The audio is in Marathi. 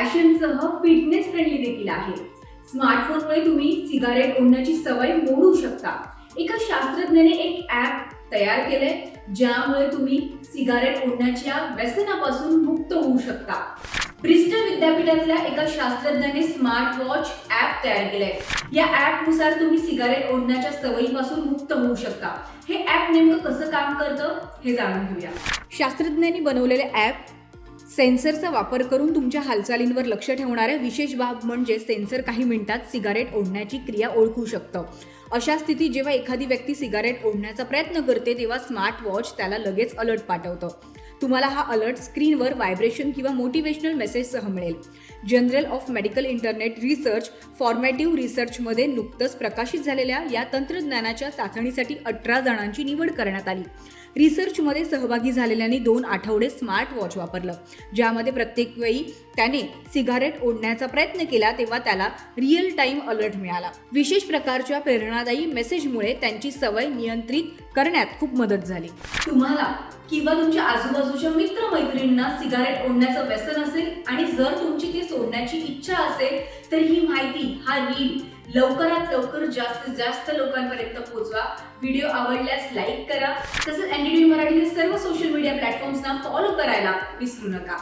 फॅशनसह फिटनेस फ्रेंडली देखील आहे. स्मार्टफोनमुळे तुम्ही सिगारेट ओढण्याची सवय मोडू शकता. एका शास्त्रज्ञाने एक ॲप तयार केलंय ज्यामुळे तुम्ही सिगारेट ओढण्याच्या व्यसनापासून मुक्त होऊ शकता. ब्रिस्टल विद्यापीठातल्या एका शास्त्रज्ञाने स्मार्ट वॉच ॲप तयार केलंय. या ॲपनुसार तुम्ही सिगारेट ओढण्याच्या सवयीपासून मुक्त होऊ शकता. हे ॲप नेमकं कसं काम करतं हे जाणून घेऊया. शास्त्रज्ञांनी बनवलेले ॲप सेन्सरचा वापर करून तुमच्या हालचालींवर लक्ष ठेवणाऱ्या विशेष बाब म्हणजे सेन्सर काही मिनिटात सिगारेट ओढण्याची क्रिया ओळखू शकतं. अशा स्थितीत जेव्हा एखादी व्यक्ती सिगारेट ओढण्याचा प्रयत्न करते तेव्हा स्मार्ट वॉच त्याला लगेच अलर्ट पाठवतं. तुम्हाला हा अलर्ट स्क्रीनवर व्हायब्रेशन किंवा मोटिवेशनल मेसेजसह मिळेल. Journal of medical internet research formative रिसर्चमध्ये नुकतंच प्रकाशित झालेल्या या तंत्रज्ञानाच्या चाचणीसाठी 18 जणांची निवड करण्यात आली. रिसर्चमध्ये सहभागी झालेल्यांनी 2 आठवडे स्मार्ट वॉच वापरलं, ज्यामध्ये प्रत्येक वेळी त्याने सिगारेट ओढण्याचा प्रयत्न केला तेव्हा त्याला रिअल टाइम अलर्ट मिळाला. विशेष प्रकारच्या प्रेरणादायी मेसेजमुळे त्यांची सवय नियंत्रित करण्यात खूप मदत झाली. तुम्हाला किंवा तुमच्या आजूबाजूच्या मित्रमैत्रिणींना सिगारेट ओढण्याचं व्यसन असेल आणि जर तुमची ती सोडण्याची इच्छा असेल तर ही माहिती, हा रील लवकरात लवकर जास्तीत जास्त लोकांपर्यंत पोहोचवा. व्हिडिओ आवडल्यास लाईक करा. तसंच NDTV मराठीच्या सर्व सोशल मीडिया प्लॅटफॉर्म्सना फॉलो करायला विसरू नका.